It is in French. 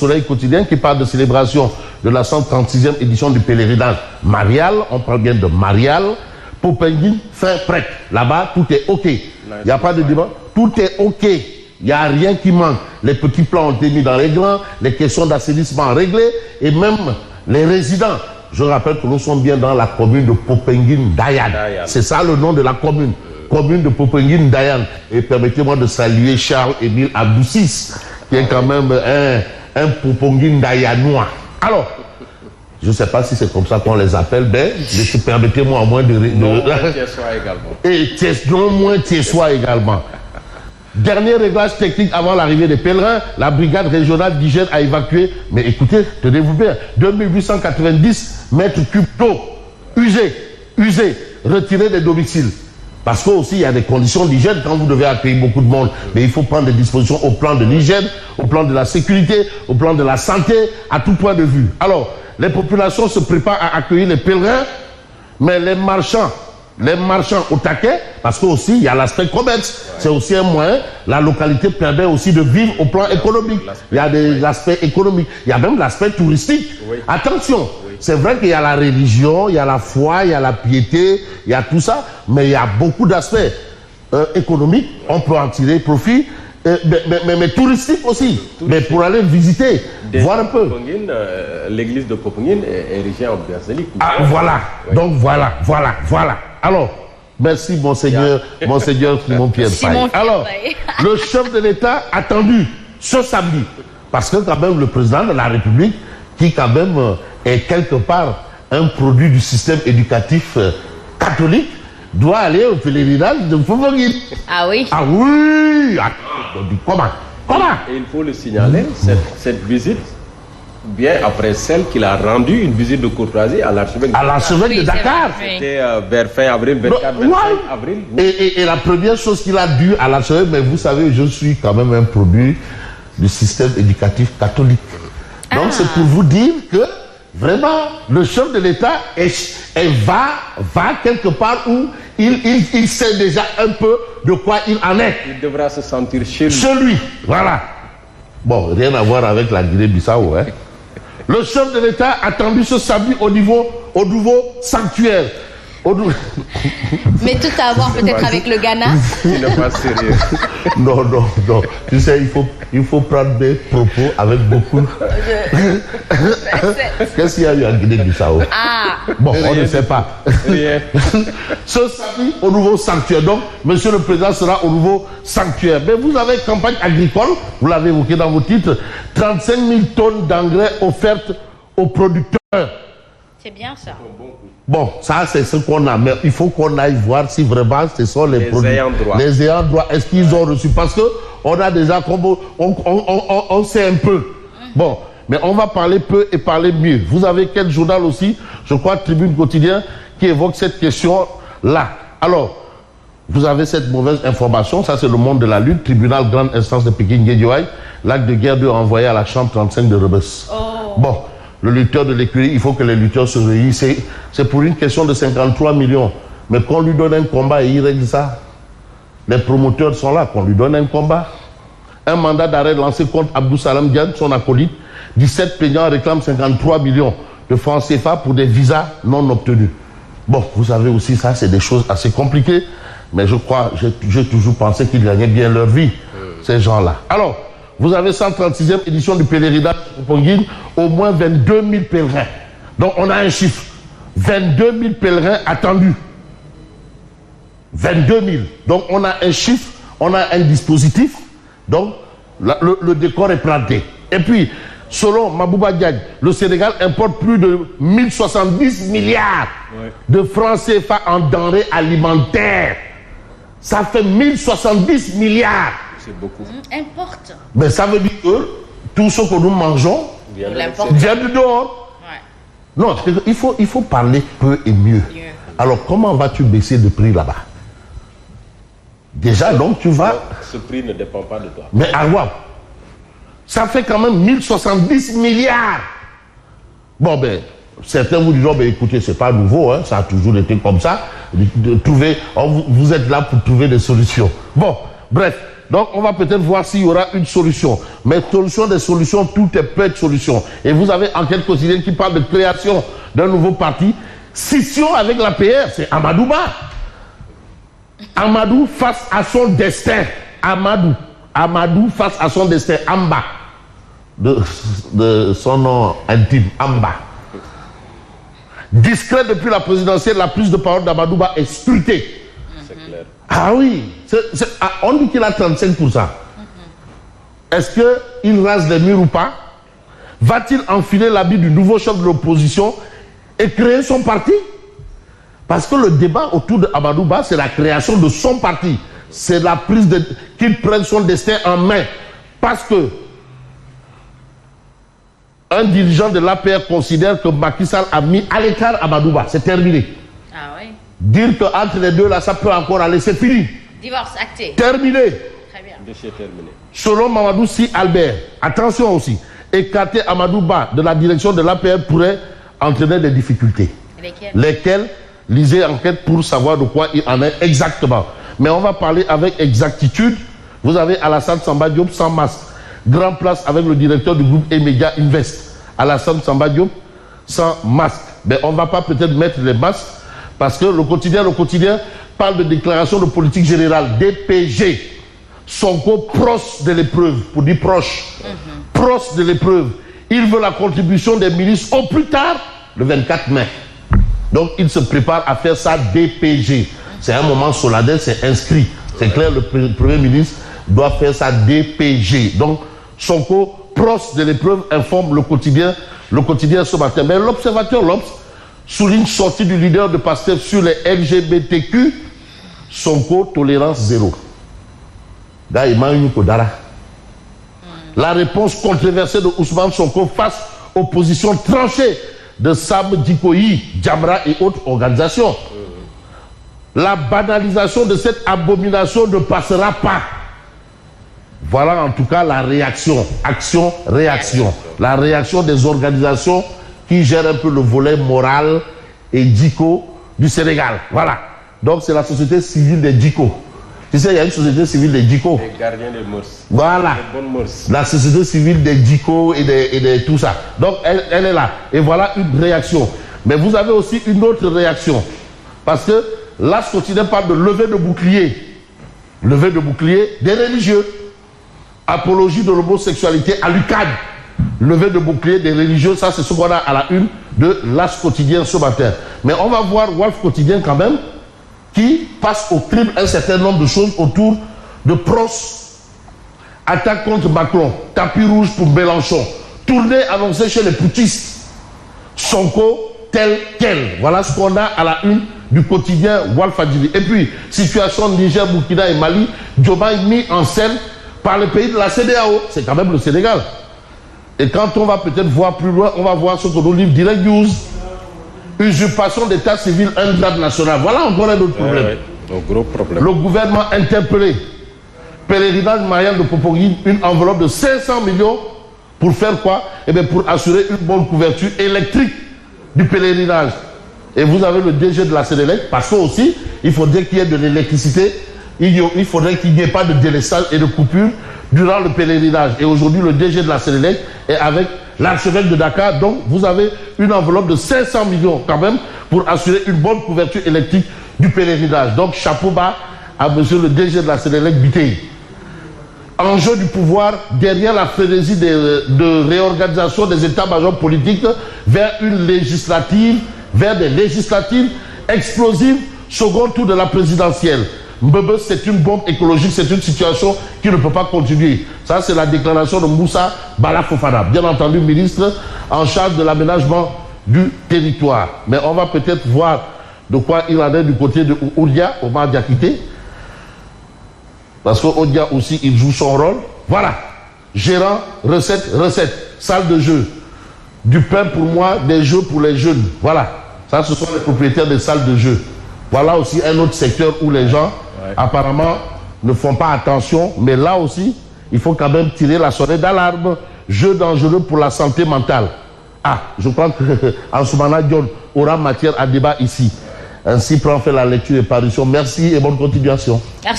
Soleil quotidien qui parle de célébration de la 136e édition du pèlerinage marial. On parle bien de marial. Popenguine, fin prête. Là-bas, tout est OK. Il n'y a pas de débat. Tout est OK. Il n'y a rien qui manque. Les petits plans ont été mis dans les grands, les questions d'assainissement réglées et même les résidents. Je rappelle que nous sommes bien dans la commune de Popenguine-Dayan. C'est ça le nom de la commune. Commune de Popenguine-Dayan. Et permettez-moi de saluer Charles-Émile Abdoussis, qui est quand même un Popenguine-Dayanois. Alors, je ne sais pas si c'est comme ça qu'on les appelle, mais permettez-moi au moins de... Non, Thiessois également. Et non moins Thiessois également. Dernier réglage technique avant l'arrivée des pèlerins, la brigade régionale d'hygiène a évacué, mais écoutez, tenez-vous bien, 2890 mètres cubes d'eau usés, retirés des domiciles. Parce qu'aussi, il y a des conditions d'hygiène quand vous devez accueillir beaucoup de monde. Mais il faut prendre des dispositions au plan de l'hygiène, au plan de la sécurité, au plan de la santé, à tout point de vue. Alors, les populations se préparent à accueillir les pèlerins, mais les marchands au taquet, parce qu'aussi, il y a l'aspect commerce. C'est aussi un moyen. La localité permet aussi de vivre au plan économique. Il y a l'aspect économique. Il y a même l'aspect touristique. Attention. C'est vrai qu'il y a la religion, il y a la foi, il y a la piété, il y a tout ça, mais il y a beaucoup d'aspects économiques, on peut en tirer profit, mais touristique aussi, mais pour aller visiter, voir un peu. L'église de Popenguine est érigée en basilique. Ah, voilà, donc voilà. Alors, merci Monseigneur Simon-Pierre Paye. Alors, le chef de l'État attendu ce samedi, parce que quand même le président de la République, qui quand même est quelque part un produit du système éducatif catholique, doit aller au pèlerinage de Popenguine. Ah oui? Ah oui! Comment? Et il faut le signaler, cette visite, bien après celle qu'il a rendue, une visite de courtoisie à l'archevêque de Dakar. C'était vers fin avril, 24-25 avril. Et la première chose qu'il a dû à l'archevêque, mais vous savez, je suis quand même un produit du système éducatif catholique. Donc c'est pour vous dire que vraiment le chef de l'État va quelque part où il sait déjà un peu de quoi il en est. Il devra se sentir chez lui. Chez lui, voilà. Bon, rien à voir avec la Guinée-Bissau, hein. Le chef de l'État a attendu ce samedi au nouveau sanctuaire. Mais tout à voir peut-être avec le Ghana. Il n'est pas sérieux. Non. Tu sais, il faut prendre des propos avec beaucoup. Qu'est-ce qu'il y a eu en Guinée-Bissau? Bon, on ne sait pas. Rien. Ce samedi, au nouveau sanctuaire. Donc, monsieur le président sera au nouveau sanctuaire. Mais vous avez campagne agricole, vous l'avez évoqué dans vos titres, 35 000 tonnes d'engrais offertes aux producteurs. C'est bien ça. Bon, ça c'est ce qu'on a, mais il faut qu'on aille voir si vraiment ce sont les produits. Les ayants droit. Est-ce qu'ils ont reçu? Parce que on a déjà, on sait un peu. Bon, mais on va parler peu et parler mieux. Vous avez quel journal aussi? Je crois Tribune Quotidien qui évoque cette question-là. Alors, vous avez cette mauvaise information, ça c'est le Monde de la lutte, tribunal grande instance de Pékin-Guédiouaï, l'acte de guerre 2 envoyé à la chambre 35 de Rebeuss. Bon. Le lutteur de l'écurie, il faut que les lutteurs se réunissent. C'est pour une question de 53 millions. Mais qu'on lui donne un combat et il règle ça. Les promoteurs sont là, qu'on lui donne un combat. Un mandat d'arrêt lancé contre Abdou Salam Diane, son acolyte. 17 plaignants réclament 53 millions de francs CFA pour des visas non obtenus. Bon, vous savez aussi, ça, c'est des choses assez compliquées. Mais je crois, j'ai toujours pensé qu'ils gagnaient bien leur vie, ces gens-là. Alors, vous avez 136e édition du pèlerinage de Popenguine, au moins 22 000 pèlerins. Donc on a un chiffre. 22 000 pèlerins attendus. 22 000. Donc on a un chiffre, on a un dispositif. Donc le décor est planté. Et puis, selon Mabouba Diagne, le Sénégal importe plus de 1070 milliards de francs CFA en denrées alimentaires. Ça fait 1070 milliards. C'est beaucoup. Importe. Mais ça veut dire que tout ce que nous mangeons vient de dehors. Non, il faut parler peu et mieux. Alors comment vas-tu baisser de prix là-bas? Déjà, donc tu vas... Ce prix ne dépend pas de toi. Mais alors, ça fait quand même 1070 milliards. Bon ben, certains vous diront, ben écoutez, c'est pas nouveau, hein, ça a toujours été comme ça. Vous êtes là pour trouver des solutions. Bon, bref. Donc, on va peut-être voir s'il y aura une solution. Mais solution des solutions, tout est peu de solutions. Et vous avez Enquête quotidienne qui parle de création d'un nouveau parti. Scission avec l'APR, c'est Amadou Ba. Amadou face à son destin. Amadou face à son destin. Amba. De son nom intime, Amba. Discret depuis la présidentielle, la prise de parole d'Amadou Ba est scrutée. C'est clair. Ah oui, on dit qu'il a 35%. Est-ce qu'il rase les murs ou pas? Va-t-il enfiler l'habit du nouveau chef de l'opposition et créer son parti? Parce que le débat autour de Amadou Ba, c'est la création de son parti. C'est la prise de... qu'il prenne son destin en main. Parce que un dirigeant de l'APR considère que Macky Sall a mis à l'écart Amadou Ba. C'est terminé. Ah oui. Dire qu'entre les deux, là, ça peut encore aller, c'est fini. Divorce acté. Terminé. Très bien. Dossier terminé. Selon Mamadou Sy Albert, attention aussi, écarter Amadou Ba de la direction de l'APR pourrait entraîner des difficultés. Lesquelles lisez Enquête pour savoir de quoi il en est exactement. Mais on va parler avec exactitude. Vous avez Alassane Samba Diop sans masque. Grand place avec le directeur du groupe E-Media Invest. Alassane Samba Diop sans masque. Mais on ne va pas peut-être mettre les masques parce que le quotidien parle de déclaration de politique générale, DPG. Sonko proche de l'épreuve, pour dire proche. Proche de l'épreuve. Il veut la contribution des ministres au plus tard le 24 mai. Donc il se prépare à faire ça DPG. C'est un moment solennel, c'est inscrit. C'est clair, le Premier ministre doit faire ça DPG. Donc Sonko, proche de l'épreuve, informe le quotidien ce matin. Mais l'observateur L'Obs souligne sortie du leader de PASTEF sur les LGBTQ. Sonko, tolérance zéro. La réponse controversée de Ousmane Sonko face aux positions tranchées de Sam Dikoyi, Jamra et autres organisations. La banalisation de cette abomination ne passera pas. Voilà en tout cas la réaction. Action-réaction. La réaction des organisations qui gèrent un peu le volet moral et Diko du Sénégal. Voilà. Donc c'est la société civile des Diko. Tu sais, il y a une société civile des Diko. Les gardiens des mœurs. Voilà. Les bonnes mœurs. La société civile des Diko et de tout ça. Donc elle est là. Et voilà une réaction. Mais vous avez aussi une autre réaction. Parce que là, ce quotidien parle de levée de bouclier. Levée de bouclier des religieux. Apologie de l'homosexualité à l'UCAD. Levée de bouclier des religieux. Ça, c'est ce qu'on a à la une de l'As quotidien ce matin. Mais on va voir Wolf quotidien quand même, qui passe au crible un certain nombre de choses autour de Pros, attaque contre Macron, tapis rouge pour Mélenchon, tournée annoncée chez les putschistes, Sonko tel quel. Voilà ce qu'on a à la une du quotidien Walf Adjili. Et puis, situation Niger, Burkina et Mali, Diomaye mis en scène par les pays de la CEDEAO. C'est quand même le Sénégal. Et quand on va peut-être voir plus loin, on va voir ce que nous livre Direct News. Usurpation d'état civil, un grade national. Voilà encore un autre problème. Un gros problème. Le gouvernement interpellé. Pèlerinage marial de Popenguine, une enveloppe de 500 millions pour faire quoi? Eh bien pour assurer une bonne couverture électrique du pèlerinage. Et vous avez le DG de la Sénélec, parce que aussi, il faudrait qu'il y ait de l'électricité, il faudrait qu'il n'y ait pas de délestage et de coupure durant le pèlerinage. Et aujourd'hui, le DG de la Sénélec est avec l'archevêque de Dakar. Donc, vous avez une enveloppe de 500 millions quand même pour assurer une bonne couverture électrique du pèlerinage. Donc, chapeau bas à monsieur le DG de la Sénélec, Bitey. Enjeu du pouvoir derrière la frénésie de réorganisation des états-majors politiques vers une législative, vers des législatives explosives, second tour de la présidentielle. Mbebe, c'est une bombe écologique, c'est une situation qui ne peut pas continuer. Ça, c'est la déclaration de Moussa Bala Fofana, bien entendu ministre en charge de l'aménagement du territoire. Mais on va peut-être voir de quoi il en est du côté de Oudia, Omar Diakité. Parce qu'Oudia aussi, il joue son rôle. Voilà. Gérant, recette, salle de jeu. Du pain pour moi, des jeux pour les jeunes. Voilà. Ça, ce sont les propriétaires des salles de jeu. Voilà aussi un autre secteur où les gens, apparemment, ne font pas attention. Mais là aussi, il faut quand même tirer la sonnette d'alarme. Jeu dangereux pour la santé mentale. Ah, je crois qu'Ansoumana Dione aura matière à débat ici. Ainsi prend fait la lecture et parution. Merci et bonne continuation. Merci.